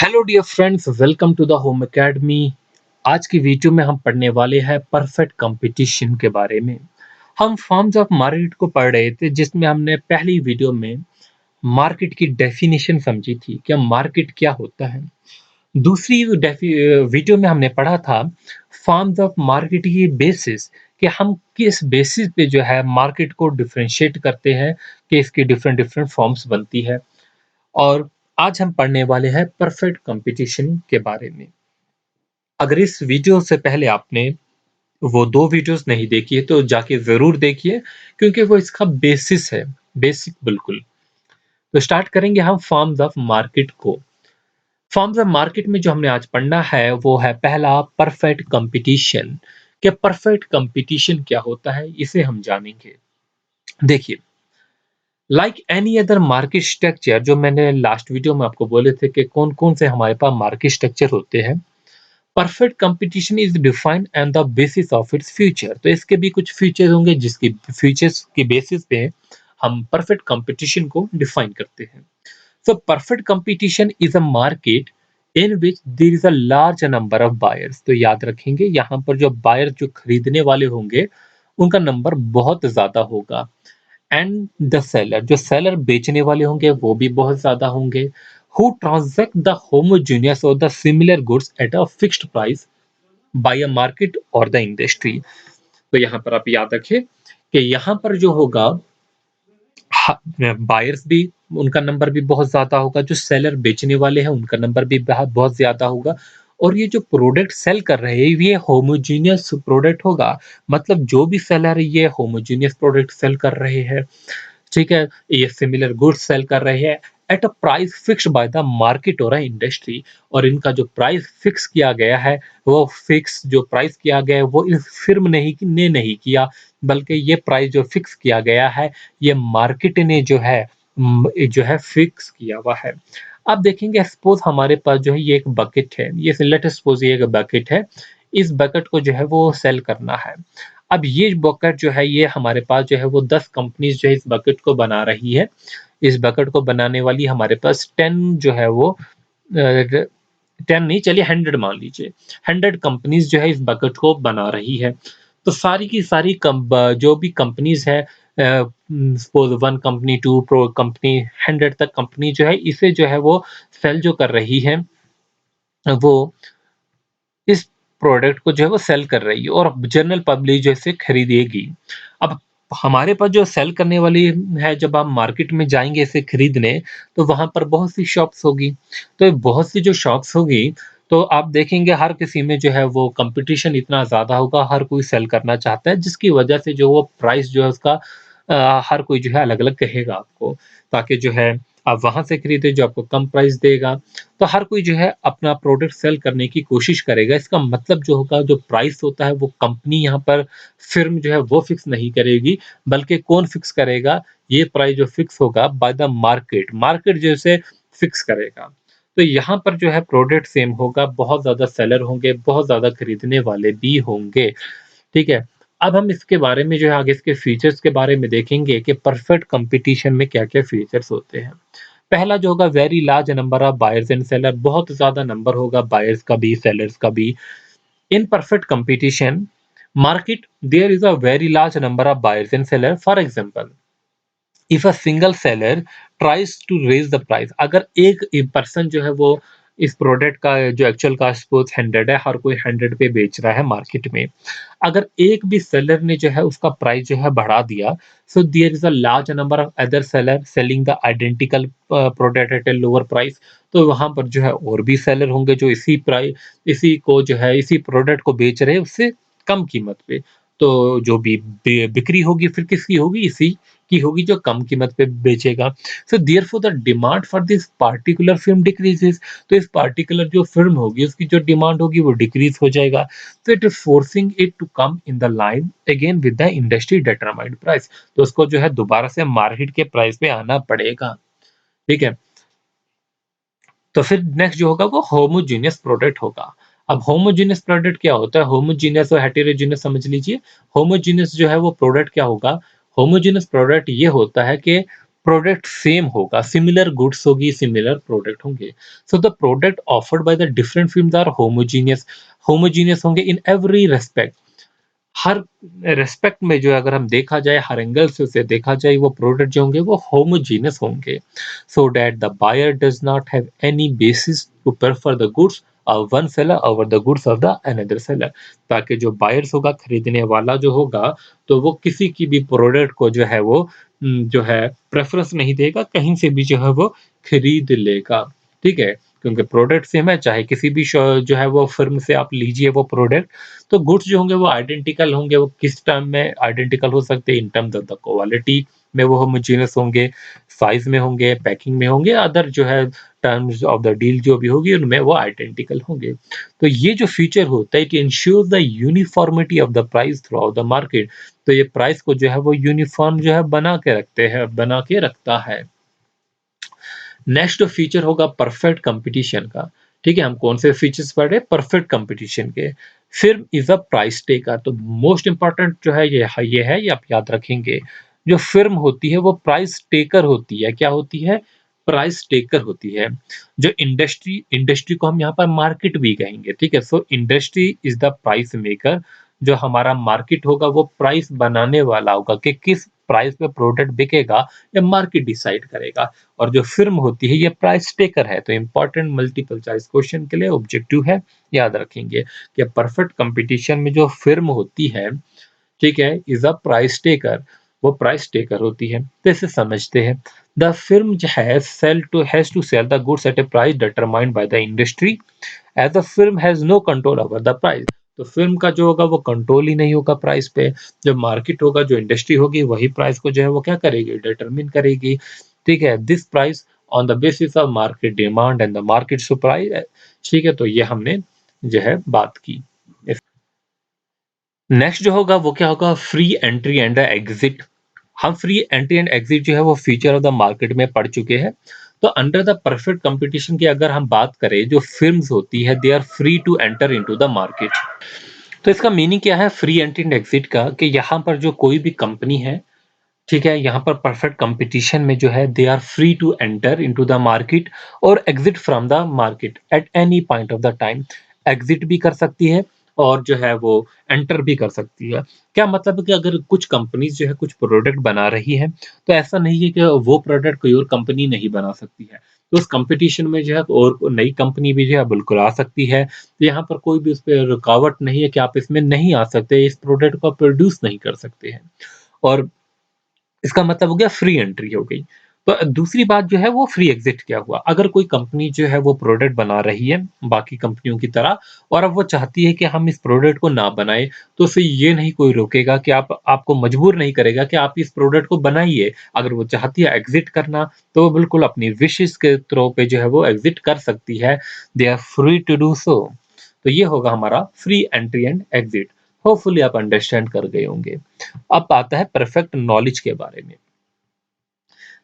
Hello dear friends, welcome to the home academy. आज की video में हम पढ़ने वाले हैं परफेक्ट कंपटीशन के बारे में। हम फॉर्म्स ऑफ मार्केट को पढ़ रहे थे, जिसमें हमने पहली वीडियो में मार्केट की डेफिनेशन समझी थी कि मार्केट क्या होता है। दूसरी वीडियो में हमने पढ़ा था फॉर्म्स ऑफ मार्केट की बेसिस, कि हम किस बेसिस पे जो है मार्केट को डिफरेंशिएट करते हैं, कि इसकी डिफरेंट डिफरेंट फॉर्म्स बनती है। और आज हम पढ़ने वाले हैं परफेक्ट कंपटीशन के बारे में। अगर इस वीडियो से पहले आपने वो 2 वीडियोस नहीं देखी है तो जाके ज़रूर देखिए, क्योंकि वो इसका बेसिस है, बेसिक बिल्कुल। तो स्टार्ट करेंगे हम फॉर्म्स ऑफ मार्केट को। फॉर्म्स ऑफ मार्केट में जो हमने आज पढ़ना है वो है पहला परफेक्ट कंपटीशन। कि परफेक्ट कंपटीशन क्या होता है, इसे हम जानेंगे। देखिए, like any other market structure, जो मैंने लास्ट वीडियो में आपको बोले थे कि कौन-कौन से हमारे पास मार्केट स्ट्रक्चर होते हैं। Perfect competition is defined and the basis of its future. तो इसके भी कुछ फीचर्स होंगे, जिसकी फीचर्स के बेसिस पे हम परफेक्ट कंपटीशन को डिफाइन करते हैं। So perfect competition is a market in which there is a large number of buyers. तो याद रखेंगे, यहाँ पर जो बायर, जो खरीदने वाले होंगे, उनका नंबर बहुत ज्यादा होगा। एंड द सेलर, जो सेलर बेचने वाले होंगे, वो भी बहुत ज्यादा होंगे। हु ट्रांजैक्ट द होमोजेनियस और the similar goods at a fixed price by a market और द इंडस्ट्री। तो यहाँ पर आप याद रखें कि यहाँ पर जो होगा, बायर्स भी, उनका नंबर भी बहुत ज्यादा होगा। जो सेलर बेचने वाले हैं, उनका नंबर भी बहुत ज्यादा होगा। और ये जो प्रोडक्ट सेल कर रहे हैं, ये होमोजीनियस प्रोडक्ट होगा। मतलब जो भी सेलर ये होमोजीनियस प्रोडक्ट सेल कर रहे हैं, ठीक है, ये सिमिलर गुड्स सेल कर रहे हैं at a price fixed by the market और इंडस्ट्री। और इनका जो प्राइस फिक्स किया गया है, वो फिक्स जो प्राइस किया गया है, वो इस फिर्म ने नहीं किया, बल्कि ये प्राइस जो फिक्स किया गया है, ये मार्केट ने जो है फिक्स किया हुआ है। अब देखेंगे, सपोज हमारे पास जो है ये एक बकेट है, ये लेट अस सपोज ये एक बकेट है। इस बकेट को जो है वो सेल करना है। अब ये बकेट जो है, ये हमारे पास जो है वो 10 कंपनीज जो है इस बकेट को बना रही है। इस बकेट को बनाने वाली हमारे पास 10 जो है वो 10 नहीं, चलिए 100 मान लीजिए। 100 कंपनीज जो है इस बकेट को बना रही है। तो सारी की सारी जो भी कंपनीज है, सपोज 1 कंपनी, 2 प्रो कंपनी, 100 तक कंपनी जो है, इसे जो है वो सेल जो कर रही है, वो इस प्रोडक्ट को जो है वो सेल कर रही है, और जनरल पब्लिक जो इसे खरीदेगी। अब हमारे पास जो सेल करने वाली है, जब आप मार्केट में जाएंगे इसे खरीदने, तो वहां पर बहुत सी शॉप्स होगी। तो बहुत सी जो शॉप्स होगी, तो आप देखेंगे हर किसी में जो है वो कंपटीशन इतना ज्यादा होगा, हर कोई सेल करना चाहता है, जिसकी वजह से जो वो प्राइस जो है उसका हर कोई जो है अलग अलग कहेगा आपको, ताकि जो है आप वहां से खरीदे जो आपको कम प्राइस देगा। तो हर कोई जो है अपना प्रोडक्ट सेल करने की कोशिश करेगा। इसका मतलब जो होगा, जो प्राइस होता है, वो कंपनी यहाँ पर फ़िर्म जो है वो फिक्स नहीं करेगी, बल्कि कौन फिक्स करेगा? ये प्राइस जो फिक्स होगा बाय द मार्केट, मार्केट जो इसे फिक्स करेगा। तो यहाँ पर जो है प्रोडक्ट सेम होगा, बहुत ज़्यादा सेलर होंगे, बहुत ज़्यादा खरीदने वाले भी होंगे, ठीक है? अब हम इसके बारे में जो है आगे इसके फीचर्स के बारे में देखेंगे कि परफेक्ट कंपटीशन में क्या-क्या फीचर्स होते हैं। पहला जो होगा, very large number of buyers and seller, बहुत ज्यादा नंबर होगा बायर्स का भी, सेलर्स का भी। In perfect competition market, there is a very large number of buyers and seller. For example, if a single seller tries to raise the price, अगर एक person जो है वो इस प्रोडक्ट का जो एक्चुअल कॉस्ट सपोज 100 है, हर कोई 100 पे बेच रहा है मार्केट में। अगर एक भी सेलर ने जो है उसका प्राइस जो है बढ़ा दिया, so there is a large number of other seller selling the identical product at a lower price. तो वहां पर जो है और भी सेलर होंगे जो इसी को जो है इसी प्रोडक्ट को बेच रहे हैं उससे कम कीमत पे। तो जो भी बिक्री होगी फिर किसकी होगी? इसी की होगी जो कम कीमत पे बेचेगा। So therefore the demand for this particular film decreases. तो इस पार्टिकुलर जो फिल्म होगी उसकी जो डिमांड होगी वो डिक्रीज हो जाएगा। So it is forcing it to come in the line again with the industry determined price। तो उसको जो है दोबारा से मार्केट के प्राइस पे आना पड़ेगा, ठीक है। तो फिर नेक्स्ट जो होगा वो होमोजेनियस प्रोडक्ट होगा। अब होमोजेनियस प्रोडक्ट क्या होता है? होमोजेनियस और हेटेरोजेनियस समझ लीजिए। होमोजेनियस जो है वो प्रोडक्ट क्या होगा? होमोजेनियस प्रोडक्ट ये होता है कि प्रोडक्ट सेम होगा, सिमिलर गुड्स होगी, सिमिलर प्रोडक्ट होंगे। So the product offered by the different firms are homogeneous, homogeneous होंगे इन एवरी रेस्पेक्ट। हर रेस्पेक्ट में जो है अगर हम देखा जाए, हर एंगल से उसे देखा जाए, वो प्रोडक्ट जो होंगे वो होमोजेनियस होंगे, so that the buyer does not have any basis to prefer the goods of one seller over the goods of the another seller. ताकि जो बायर्स होगा, खरीदने वाला जो होगा, तो वो किसी की भी प्रोडक्ट को जो है वो जो है प्रेफरेंस नहीं देगा, कहीं से भी जो है वो खरीद लेगा। ठीक है, क्योंकि प्रोडक्ट सेम है, चाहे किसी भी जो है वो फर्म से आप लीजिए वो प्रोडक्ट, तो गुड्स जो होंगे वो आइडेंटिकल होंगे। वो किस टर्म में आइडेंटिकल हो सकते हैं? In terms of the quality में वो होमोजेनियस होंगे, साइज में होंगे, पैकिंग में होंगे, अदर जो है टर्म्स ऑफ द डील जो भी होगी उनमें वो आइडेंटिकल होंगे। तो ये जो फीचर होता है, it ensure the uniformity of the price through out the market. तो ये प्राइस को जो है वो यूनिफॉर्म जो है बना के रखता है। नेक्स्ट फीचर होगा परफेक्ट कंपटीशन का। ठीक है, हम कौन से फीचर्स पढ़ रहे हैं? परफेक्ट कंपटीशन के। फिर इज अ प्राइस टेकर। तो मोस्ट इंपॉर्टेंट जो है ये है, ये आप याद रखेंगे। जो फिर्म होती है वो प्राइस टेकर होती है। क्या होती है? प्राइस टेकर होती है। जो इंडस्ट्री को हम यहाँ पर मार्केट भी कहेंगे। ठीक है, so industry is the price maker. जो हमारा मार्केट होगा वो प्राइस बनाने वाला होगा कि किस प्राइस पे प्रोडक्ट बिकेगा, या मार्केट डिसाइड करेगा। और जो फिर्म होती है ये प्राइस टेकर है। तो इंपॉर्टेंट मल्टीपल चॉइस क्वेश्चन के लिए ऑब्जेक्टिव है, याद रखेंगे कि परफेक्ट कंपटीशन में जो फिर्म होती है, ठीक है, इज अ प्राइस टेकर, वो प्राइस टेकर होती है। तो इसे समझते हैं। The firm has to sell the goods at a price determined by the industry, as the firm has no control over the price. तो फिल्म का जो होगा वो कंट्रोल ही नहीं होगा प्राइस पे। जो मार्केट होगा, जो इंडस्ट्री होगी, वही प्राइस को जो है वो क्या करेगी? डिटरमिन करेगी। ठीक है, this price on the basis of market demand and the market supply. ठीक है, तो ये हमने जो है बात की। नेक्स्ट जो होगा वो क्या होगा? Free entry and the exit. हम फ्री एंट्री एंड एग्जिट जो है वो फीचर ऑफ द मार्केट में पढ़ चुके हैं। तो अंडर द परफेक्ट कंपटीशन की अगर हम बात करें, जो फिल्म्स होती है they are free to enter into the market. तो इसका मीनिंग क्या है फ्री एंट्री एंड एग्जिट का? कि यहाँ पर जो कोई भी कंपनी है, ठीक है, यहाँ पर परफेक्ट कंपटीशन में जो है they are free to enter into the market और exit from the market at any point of the time. Exit भी कर सकती है और जो है वो एंटर भी कर सकती है। क्या मतलब है कि अगर कुछ कंपनीज जो है कुछ प्रोडक्ट बना रही है, तो ऐसा नहीं है कि वो प्रोडक्ट कोई और कंपनी नहीं बना सकती है। तो उस कंपटीशन में जो है और नई कंपनी भी जो है बिल्कुल आ सकती है। तो यहाँ पर कोई भी उस पर रुकावट नहीं है कि आप इसमें नहीं आ सकते, इस प्रोडक्ट को प्रोड्यूस नहीं कर सकते हैं। और इसका मतलब हो गया फ्री एंट्री हो गई। तो दूसरी बात जो है वो फ्री एग्जिट क्या हुआ? अगर कोई कंपनी जो है वो प्रोडक्ट बना रही है बाकी कंपनियों की तरह, और अब वो चाहती है कि हम इस प्रोडक्ट को ना बनाएँ, तो उसे ये नहीं कोई रोकेगा कि आप आपको मजबूर नहीं करेगा कि आप इस प्रोडक्ट को बनाइए। अगर वो चाहती है एग्जिट करना, तो वो बिल्कुल अपनी विशेज़ के थ्रू पे जो है वो एग्जिट कर सकती है। They are free to do so. तो ये होगा हमारा free entry and exit. Hopefully आप अंडरस्टैंड कर गए होंगे। अब आता है परफेक्ट नॉलेज के बारे में।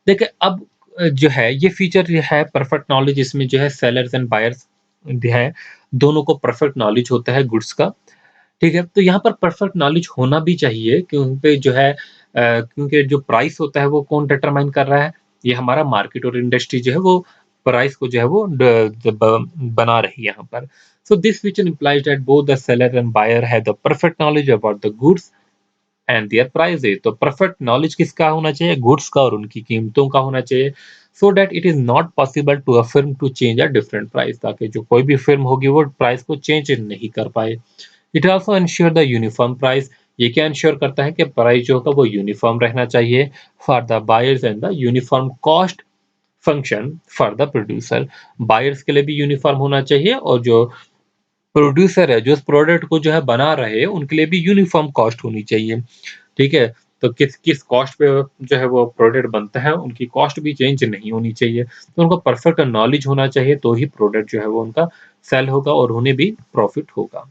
देखिए अब जो है ये फीचर जो है परफेक्ट नॉलेज, इसमें जो है सेलर्स एंड बायर्स जो है दोनों को परफेक्ट नॉलेज होता है गुड्स का। ठीक है, तो यहाँ पर परफेक्ट नॉलेज होना भी चाहिए क्योंकि जो है क्योंकि जो प्राइस होता है वो कौन डिटरमाइन कर रहा है? ये हमारा मार्केट और इंडस्ट्री जो है वो प्राइस को जो है वो बना रही है यहाँ पर। So this feature implies that both the seller and buyer have the perfect knowledge about the goods and their prices. तो परफेक्ट नॉलेज किसका होना चाहिए? गुड्स का और उनकी कीमतों का होना चाहिए। So that it is not possible to a firm to change a different price, ताकि जो कोई भी फर्म होगी वो प्राइस को चेंज नहीं कर पाए। It also ensure the uniform price. ये क्या इंश्योर करता है कि प्राइस जो होगा वो यूनिफॉर्म रहना चाहिए for the buyers and the uniform cost function for the producer. Buyers के लिए भी यूनिफॉर्म होना चाहिए और जो प्रोड्यूसर है, जो उस प्रोडक्ट को जो है बना रहे हैं, उनके लिए भी यूनिफॉर्म कॉस्ट होनी चाहिए। ठीक है? तो किस किस कॉस्ट पे जो है वो प्रोडक्ट बनता है, उनकी कॉस्ट भी चेंज नहीं होनी चाहिए। तो उनको परफेक्ट नॉलेज होना चाहिए, तो ही प्रोडक्ट जो है वो उनका सेल होगा और उन्हें भी प्रॉफिट होगा।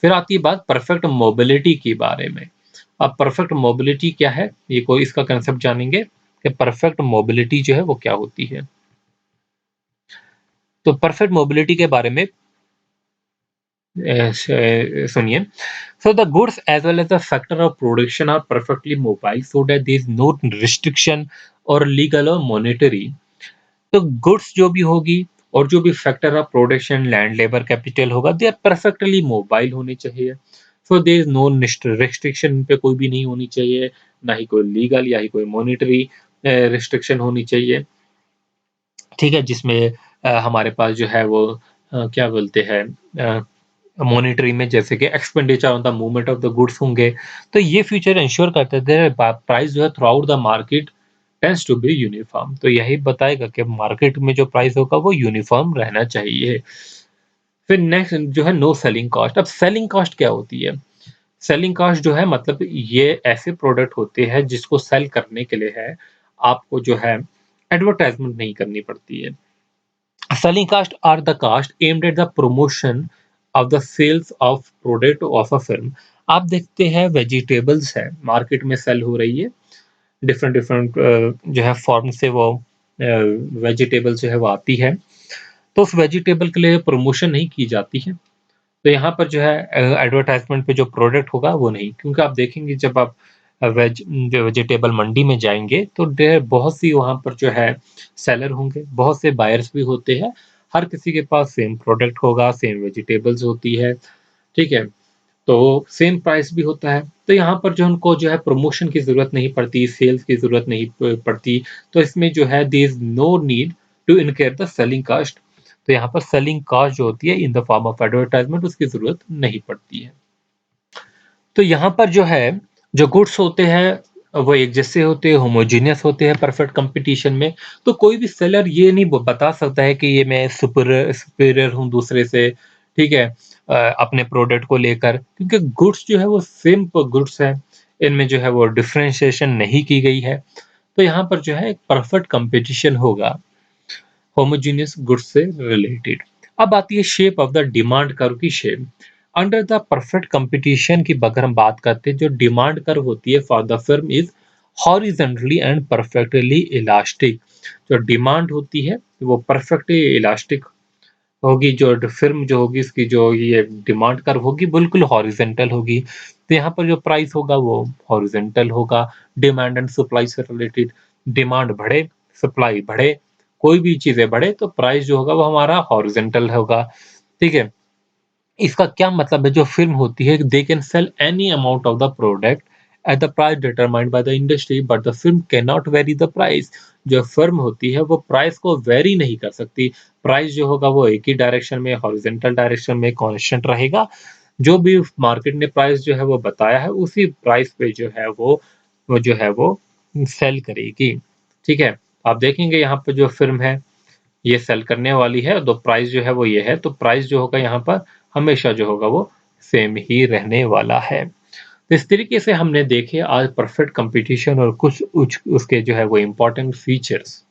फिर आती है बात परफेक्ट मोबिलिटी के बारे में। अब परफेक्ट मोबिलिटी क्या है? ये कोई इसका कांसेप्ट जानेंगे कि परफेक्ट मोबिलिटी जो है वो क्या होती है। तो परफेक्ट मोबिलिटी के बारे में सुनिए। So the goods as well as the factor of production are perfectly mobile so that there is no restriction or legal or monetary. तो गुड्स जो भी होगी और जो भी factor of production land labour capital होगा दे आर परफेक्टली मोबाइल होने चाहिए। So there is no restriction पे कोई भी नहीं होनी चाहिए, ना ही कोई लीगल या ही कोई मॉनेटरी रिस्ट्रिक्शन होनी चाहिए। ठीक है, जिसमें हमारे पास जो है वो क्या बोलते हैं मॉनेटरी में जैसे कि expenditure on the movement of the goods होंगे। तो ये फीचर इंश्योर करते थे प्राइस जो है throughout the market tends to be uniform. तो यही बताएगा कि मार्केट में जो प्राइस होगा वो यूनिफॉर्म रहना चाहिए। फिर नेक्स्ट जो है नो सेलिंग कॉस्ट। अब सेलिंग कॉस्ट क्या होती है? सेलिंग कॉस्ट जो है मतलब ये ऐसे प्रोडक्ट होते हैं जिसको सेल करने के लिए है आपको जो है एडवर्टाइजमेंट नहीं करनी पड़ती है। Selling cost are the cost aimed at the promotion of the sales of product of a firm। आप देखते हैं वेजिटेबल्स है मार्केट में सेल हो रही है, डिफरेंट डिफरेंट जो है फॉर्म से वो वेजिटेबल जो है वो आती है। तो उस वेजिटेबल के लिए प्रमोशन नहीं की जाती है। तो यहाँ पर जो है एडवर्टाइजमेंट पे जो प्रोडक्ट होगा वो नहीं, क्योंकि आप देखेंगे जब आप जो वेजिटेबल मंडी में जाएंगे तो बहुत सी वहाँ पर जो है सेलर होंगे, बहुत से बायर्स भी होते हैं। हर किसी के पास सेम प्रोडक्ट होगा, सेम वेजिटेबल्स होती है, ठीक है, तो सेम प्राइस भी होता है। तो यहाँ पर जो उनको जो है प्रमोशन की जरूरत नहीं पड़ती, सेल्स की जरूरत नहीं पड़ती। तो इसमें जो है there is no need to incur the selling cost. तो यहाँ पर सेलिंग कॉस्ट जो होती है in the form of advertisement उसकी जरूरत नहीं पड़ती है। तो यहाँ पर जो है जो गुड्स होते हैं वो एक जैसे होते हैं, होमोजीनियस होते हैं परफेक्ट कंपटीशन में। तो कोई भी सेलर ये नहीं बता सकता है कि ये मैं सुपीरियर हूँ दूसरे से, ठीक है, अपने प्रोडक्ट को लेकर, क्योंकि गुड्स जो है वो सेम गुड्स है, इनमें जो है वो डिफरेंशिएशन नहीं की गई है। तो यहाँ पर जो है एक परफेक्ट कंपटीशन होगा होमोजेनियस गुड्स से रिलेटेड। अब आती है shape of the demand curve की shape. Under the perfect competition की अगर हम बात करते हैं, जो डिमांड कर्व होती है for the firm is horizontally and perfectly elastic. जो डिमांड होती है वो परफेक्टली इलास्टिक होगी, जो फिल्म जो होगी इसकी जो ये डिमांड कर्व होगी बिल्कुल हॉरिजॉन्टल होगी। तो यहाँ पर जो प्राइस होगा वो हॉरिजॉन्टल होगा। डिमांड एंड सप्लाई से रिलेटेड, डिमांड बढ़े सप्लाई बढ़े, कोई भी चीजें बढ़े तो प्राइस जो होगा वो हमारा हॉरिजॉन्टल होगा, ठीक है। इसका क्या मतलब है, जो फिल्म होती है they can sell any amount of the product at the price determined by the industry but the film can not very the price. जो फिल्म होती है वो प्राइस को वेरी नहीं कर सकती। प्राइस जो होगा वो एक ही डायरेक्शन में हॉरिजॉन्टल डायरेक्शन में कांस्टेंट रहेगा। जो भी मार्केट ने प्राइस जो है वो बताया है उसी प्राइस पे जो है वो जो है वो सेल करेगी, ठीक है। आप देखेंगे यहाँ पर जो फिल्म है ये सेल करने वाली है, तो प्राइस जो है वो ये है, तो प्राइस जो होगा यहाँ पर हमेशा जो होगा वो सेम ही रहने वाला है। तो इस तरीके से हमने देखे आज परफेक्ट कंपटीशन और कुछ उसके जो है वो इम्पोर्टेंट फीचर्स।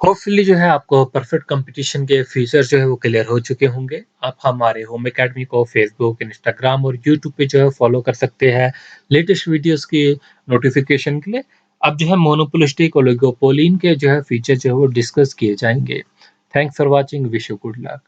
होपफुली जो है आपको परफेक्ट कंपटीशन के फीचर्स जो है वो क्लियर हो चुके होंगे। आप हमारे होम एकेडमी को फेसबुक, इंस्टाग्राम और यूट्यूब पे जो है फॉलो कर सकते हैं लेटेस्ट वीडियोस की नोटिफिकेशन के लिए। अब जो है मोनोपोलिस्टिक ओलिगोपोलीन के जो है फीचर जो है वो डिस्कस किए जाएंगे। Thanks for watching, wish you good luck.